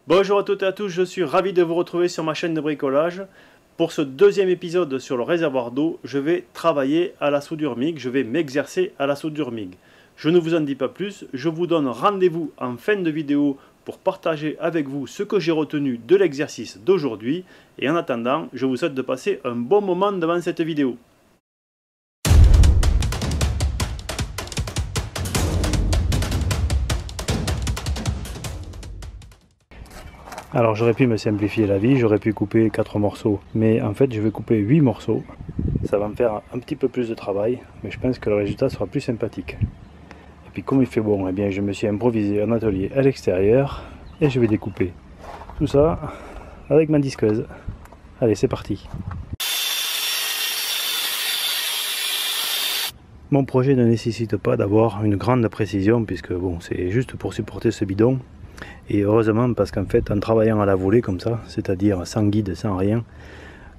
Bonjour à toutes et à tous, je suis ravi de vous retrouver sur ma chaîne de bricolage. Pour ce deuxième épisode sur le réservoir d'eau, je vais travailler à la soudure MIG, je vais m'exercer à la soudure MIG. Je ne vous en dis pas plus, je vous donne rendez-vous en fin de vidéo pour partager avec vous ce que j'ai retenu de l'exercice d'aujourd'hui. Et en attendant, je vous souhaite de passer un bon moment devant cette vidéo. Alors j'aurais pu me simplifier la vie, j'aurais pu couper 4 morceaux, mais en fait je vais couper 8 morceaux. Ça va me faire un petit peu plus de travail, mais je pense que le résultat sera plus sympathique. Et puis comme il fait bon, eh bien je me suis improvisé un atelier à l'extérieur et je vais découper tout ça avec ma disqueuse. Allez, c'est parti. Mon projet ne nécessite pas d'avoir une grande précision puisque bon, c'est juste pour supporter ce bidon. Et heureusement parce qu'en fait en travaillant à la volée comme ça, c'est-à-dire sans guide, sans rien,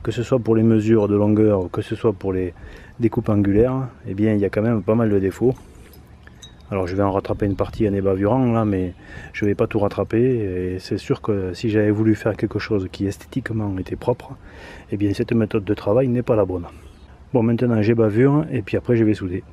que ce soit pour les mesures de longueur ou que ce soit pour les découpes angulaires, eh bien il y a quand même pas mal de défauts. Alors je vais en rattraper une partie en ébaburant là, mais je ne vais pas tout rattraper et c'est sûr que si j'avais voulu faire quelque chose qui esthétiquement était propre, eh bien cette méthode de travail n'est pas la bonne. Bon, maintenant j'ébavure et puis après je vais souder.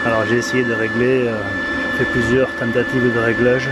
Alors j'ai essayé de régler, j'ai fait plusieurs tentatives de réglage.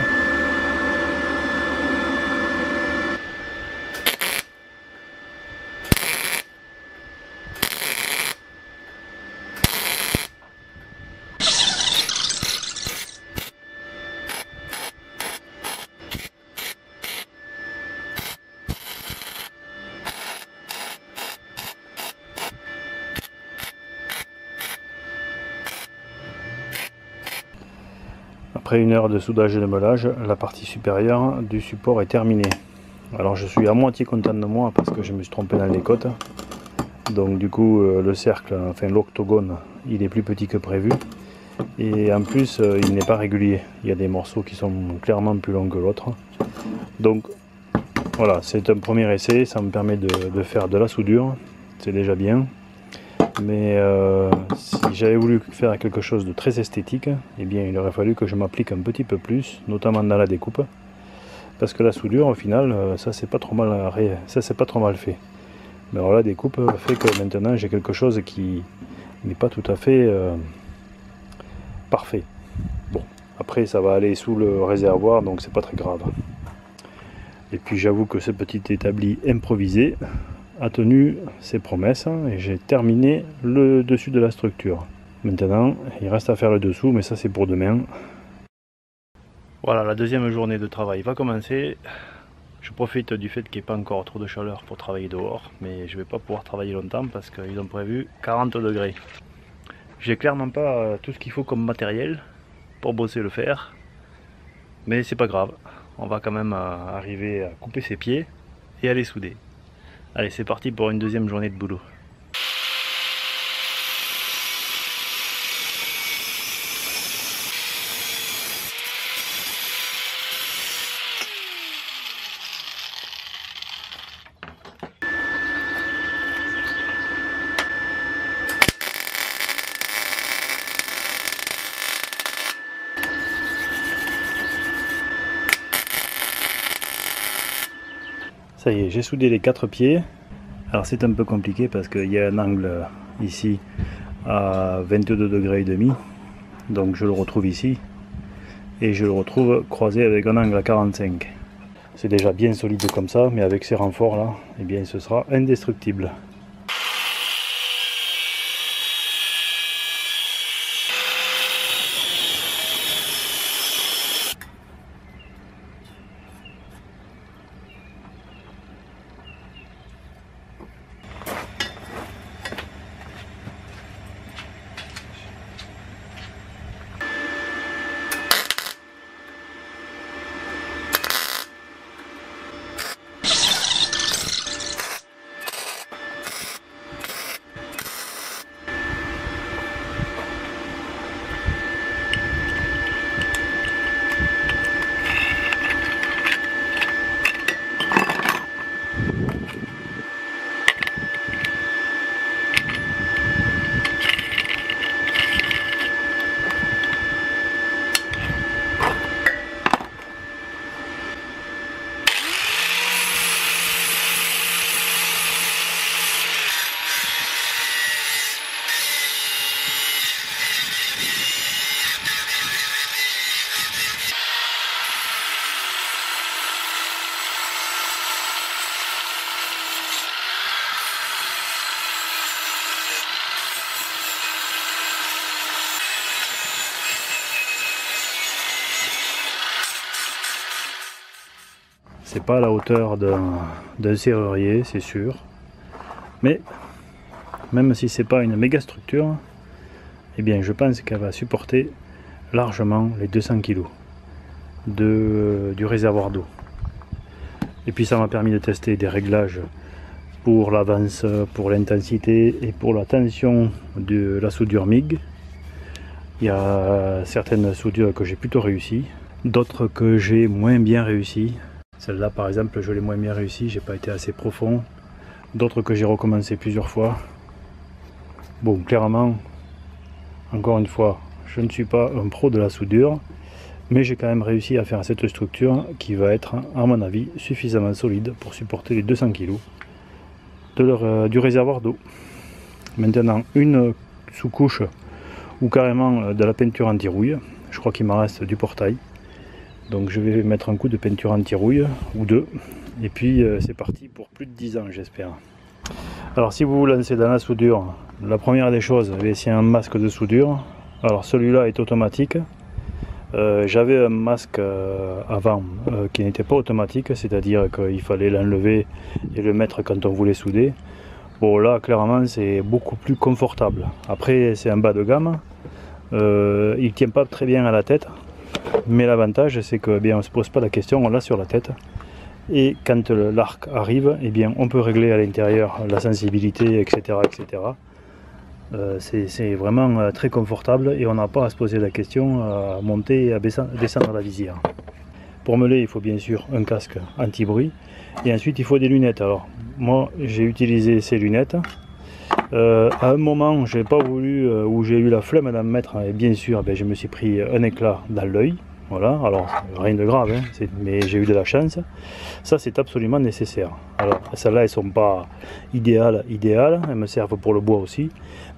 Après une heure de soudage et de meulage, la partie supérieure du support est terminée. Alors je suis à moitié content de moi parce que je me suis trompé dans les côtes. Donc du coup le cercle, enfin l'octogone, il est plus petit que prévu. Et en plus il n'est pas régulier. Il y a des morceaux qui sont clairement plus longs que l'autre. Donc voilà, c'est un premier essai, ça me permet de faire de la soudure. C'est déjà bien. Mais si j'avais voulu faire quelque chose de très esthétique, eh bien il aurait fallu que je m'applique un petit peu plus, notamment dans la découpe, parce que la soudure au final ça c'est pas trop mal fait. Mais alors la découpe fait que maintenant j'ai quelque chose qui n'est pas tout à fait parfait. Bon, après ça va aller sous le réservoir, donc c'est pas très grave. Et puis j'avoue que ce petit établi improvisé a tenu ses promesses et j'ai terminé le dessus de la structure. Maintenant, il reste à faire le dessous, mais ça c'est pour demain. Voilà, la deuxième journée de travail va commencer. Je profite du fait qu'il n'y ait pas encore trop de chaleur pour travailler dehors, mais je ne vais pas pouvoir travailler longtemps parce qu'ils ont prévu 40 degrés. J'ai clairement pas tout ce qu'il faut comme matériel pour bosser le fer, mais c'est pas grave. On va quand même arriver à couper ses pieds et à les souder. Allez, c'est parti pour une deuxième journée de boulot. Ça y est, j'ai soudé les 4 pieds. Alors c'est un peu compliqué parce qu'il y a un angle ici à 22 degrés et demi. Donc je le retrouve ici. Et je le retrouve croisé avec un angle à 45. C'est déjà bien solide comme ça, mais avec ces renforts là, eh bien ce sera indestructible. c'est pas à la hauteur d'un serrurier, c'est sûr. Mais même si c'est pas une méga structure, eh bien je pense qu'elle va supporter largement les 200 kg du réservoir d'eau. Et puis ça m'a permis de tester des réglages pour l'avance, pour l'intensité et pour la tension de la soudure MIG. Il y a certaines soudures que j'ai plutôt réussi, d'autres que j'ai moins bien réussi. Celle-là par exemple je l'ai moins bien réussi, j'ai pas été assez profond. D'autres que j'ai recommencé plusieurs fois. Bon, clairement, encore une fois, je ne suis pas un pro de la soudure, mais j'ai quand même réussi à faire cette structure qui va être, à mon avis, suffisamment solide pour supporter les 200 kg du réservoir d'eau. Maintenant, une sous-couche ou carrément de la peinture anti-rouille. Je crois qu'il m'en reste du portail. Donc je vais mettre un coup de peinture anti-rouille ou deux. Et puis c'est parti pour plus de 10 ans, j'espère. Alors si vous vous lancez dans la soudure, la première des choses, c'est un masque de soudure. Alors celui-là est automatique. J'avais un masque avant qui n'était pas automatique, c'est-à-dire qu'il fallait l'enlever et le mettre quand on voulait souder. Bon là clairement c'est beaucoup plus confortable. Après c'est un bas de gamme, il ne tient pas très bien à la tête, mais l'avantage c'est que bien on ne se pose pas la question, on l'a sur la tête. Et quand l'arc arrive, eh bien, on peut régler à l'intérieur la sensibilité, etc. etc. C'est vraiment très confortable et on n'a pas à se poser la question à monter et à descendre la visière. Pour meuler, il faut bien sûr un casque anti-bruit et ensuite il faut des lunettes. Alors moi j'ai utilisé ces lunettes. À un moment j'ai pas voulu, où j'ai eu la flemme d'en mettre, et bien sûr je me suis pris un éclat dans l'œil. Voilà, alors rien de grave, hein, mais j'ai eu de la chance. Ça c'est absolument nécessaire. Alors celles-là elles sont pas idéales, elles me servent pour le bois aussi,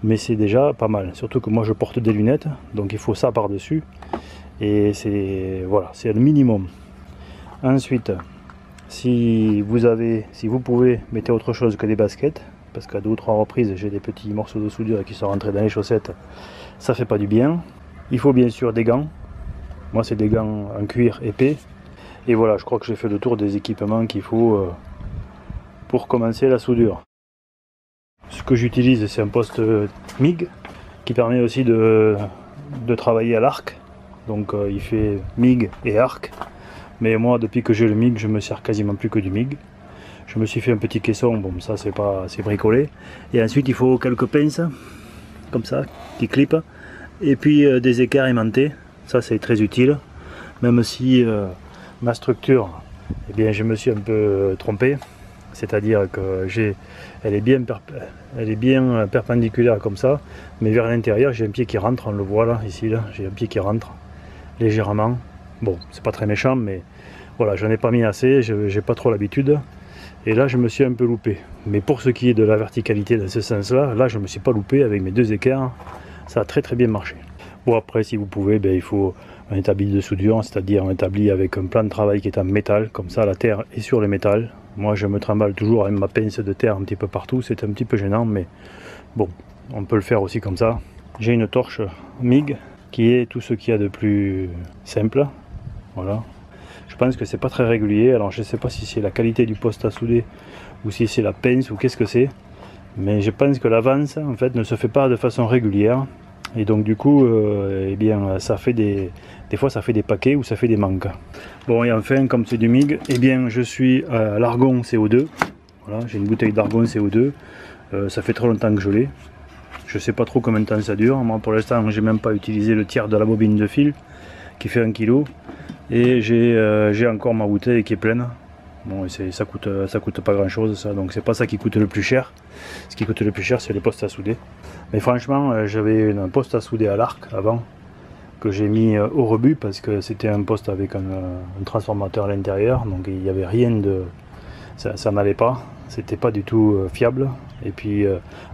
mais c'est déjà pas mal. Surtout que moi je porte des lunettes, donc il faut ça par-dessus. Et c'est voilà, c'est le minimum. Ensuite, si vous pouvez, mettez autre chose que des baskets, parce qu'à 2 ou 3 reprises j'ai des petits morceaux de soudure qui sont rentrés dans les chaussettes, ça fait pas du bien. Il faut bien sûr des gants. Moi c'est des gants en cuir épais. Et voilà, je crois que j'ai fait le tour des équipements qu'il faut pour commencer la soudure. Ce que j'utilise c'est un poste MIG qui permet aussi de travailler à l'arc. Donc il fait MIG et arc. Mais moi depuis que j'ai le MIG je me sers quasiment plus que du MIG. Je me suis fait un petit caisson, bon ça c'est bricolé. Et ensuite il faut quelques pinces comme ça qui clipent. Et puis des équerres aimantés. Ça c'est très utile, même si ma structure, eh bien, je me suis un peu trompé, c'est-à-dire que elle est bien perpendiculaire comme ça, mais vers l'intérieur j'ai un pied qui rentre, on le voit là, ici, là, j'ai un pied qui rentre légèrement. Bon, c'est pas très méchant, mais voilà, j'en ai pas mis assez, j'ai pas trop l'habitude, et là je me suis un peu loupé. Mais pour ce qui est de la verticalité dans ce sens-là, là je me suis pas loupé avec mes 2 équerres, ça a très bien marché. Bon après si vous pouvez, il faut un établi de soudure, c'est-à-dire un établi avec un plan de travail qui est en métal, comme ça la terre est sur le métal. Moi je me trimballe toujours avec ma pince de terre un petit peu partout, c'est un petit peu gênant, mais bon, on peut le faire aussi comme ça. J'ai une torche MIG qui est tout ce qu'il y a de plus simple, voilà. Je pense que c'est pas très régulier, alors je sais pas si c'est la qualité du poste à souder ou si c'est la pince ou qu'est-ce que c'est, mais je pense que l'avance en fait ne se fait pas de façon régulière. Et donc du coup, eh bien, ça fait des fois ça fait des paquets ou ça fait des manques. Bon et enfin, comme c'est du MIG, eh bien je suis à l'argon CO2. Voilà, j'ai une bouteille d'argon CO2. Ça fait très longtemps que je l'ai. Je sais pas trop combien de temps ça dure. Moi pour l'instant, j'ai même pas utilisé le tiers de la bobine de fil qui fait 1 kg. Et j'ai encore ma bouteille qui est pleine. Bon, ça coûte pas grand chose ça, donc c'est pas ça qui coûte le plus cher. Ce qui coûte le plus cher c'est les postes à souder. Mais franchement j'avais un poste à souder à l'arc avant que j'ai mis au rebut parce que c'était un poste avec un transformateur à l'intérieur, donc il n'y avait rien de... ça n'allait pas, c'était pas du tout fiable. Et puis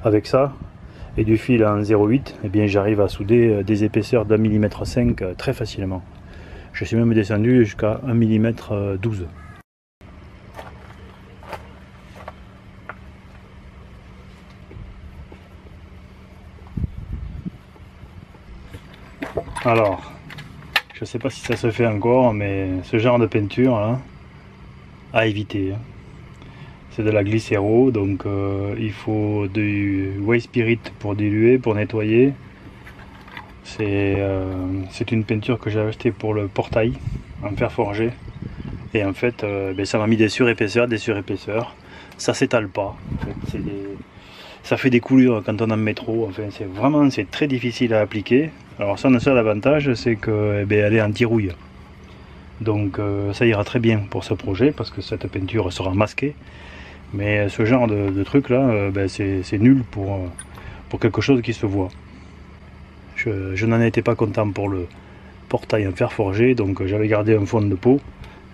avec ça et du fil en 0,8, eh bien j'arrive à souder des épaisseurs d'1,5 mm très facilement. Je suis même descendu jusqu'à 1,12 mm. Alors, je sais pas si ça se fait encore, mais ce genre de peinture là, à éviter. C'est de la glycéro, donc il faut du whey spirit pour diluer, pour nettoyer. C'est une peinture que j'ai achetée pour le portail en fer forgé. Et en fait, ça m'a mis des surépaisseurs, Ça s'étale pas. En fait, ça fait des coulures quand on en met trop. Enfin, c'est très difficile à appliquer. Alors ça, le seul avantage, c'est que elle est anti-rouille. Donc ça ira très bien pour ce projet parce que cette peinture sera masquée. Mais ce genre de truc là, c'est nul pour quelque chose qui se voit. Je n'en étais pas content pour le portail en fer forgé, donc j'avais gardé un fond de peau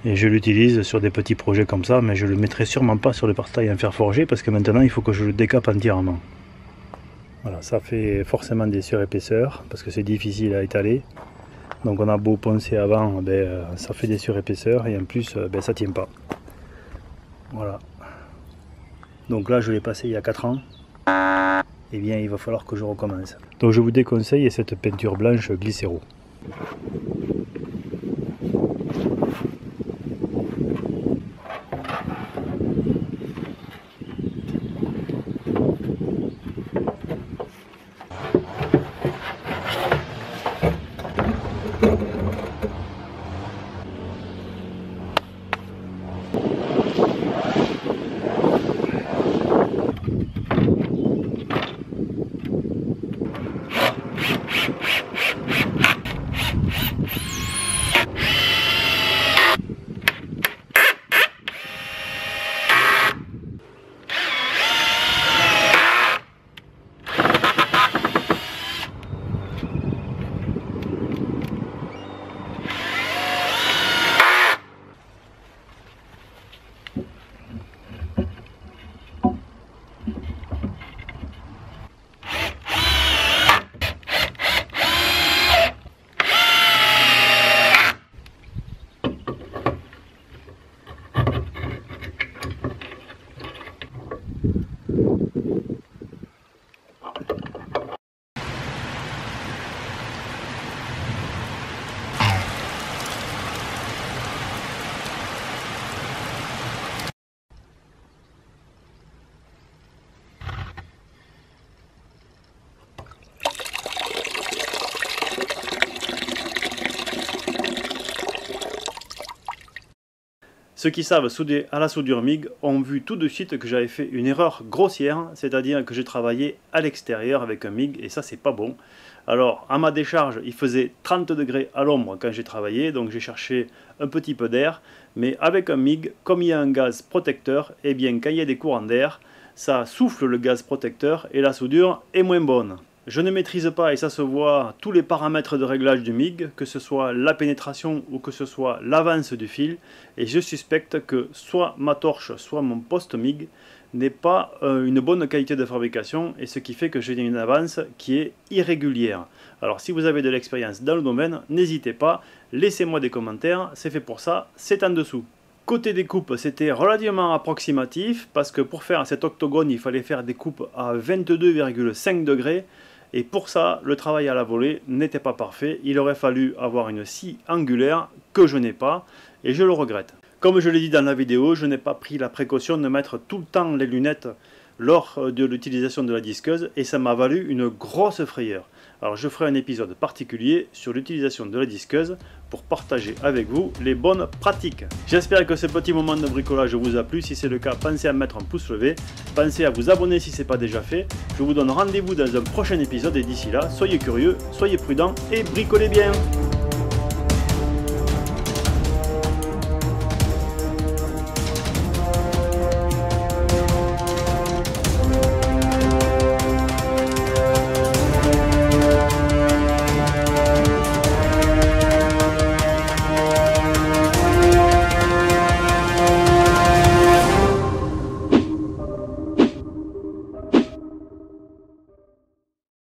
et je l'utilise sur des petits projets comme ça, mais je le mettrai sûrement pas sur le portail en fer forgé parce que maintenant il faut que je le décape entièrement. Voilà, ça fait forcément des surépaisseurs parce que c'est difficile à étaler. Donc on a beau poncer avant, ça fait des surépaisseurs et en plus ça tient pas. Voilà. Donc là je l'ai passé il y a 4 ans. Et bien il va falloir que je recommence. Donc je vous déconseille cette peinture blanche glycéro. Ceux qui savent souder à la soudure MIG ont vu tout de suite que j'avais fait une erreur grossière, c'est-à-dire que j'ai travaillé à l'extérieur avec un MIG et ça c'est pas bon. Alors à ma décharge il faisait 30 degrés à l'ombre quand j'ai travaillé, donc j'ai cherché un petit peu d'air, mais avec un MIG, comme il y a un gaz protecteur, et bien quand il y a des courants d'air, ça souffle le gaz protecteur et la soudure est moins bonne. Je ne maîtrise pas, et ça se voit, tous les paramètres de réglage du MIG, que ce soit la pénétration ou que ce soit l'avance du fil, et je suspecte que soit ma torche, soit mon poste MIG n'est pas une bonne qualité de fabrication, et ce qui fait que j'ai une avance qui est irrégulière. Alors si vous avez de l'expérience dans le domaine, n'hésitez pas, laissez-moi des commentaires, c'est fait pour ça, c'est en dessous. Côté des coupes, c'était relativement approximatif, parce que pour faire cet octogone, il fallait faire des coupes à 22,5 degrés, et pour ça, le travail à la volée n'était pas parfait. Il aurait fallu avoir une scie angulaire que je n'ai pas et je le regrette. Comme je l'ai dit dans la vidéo, je n'ai pas pris la précaution de mettre tout le temps les lunettes lors de l'utilisation de la disqueuse et ça m'a valu une grosse frayeur. Alors je ferai un épisode particulier sur l'utilisation de la disqueuse pour partager avec vous les bonnes pratiques. J'espère que ce petit moment de bricolage vous a plu. Si c'est le cas, pensez à mettre un pouce levé, pensez à vous abonner si ce n'est pas déjà fait. Je vous donne rendez-vous dans un prochain épisode et d'ici là, soyez curieux, soyez prudents et bricolez bien.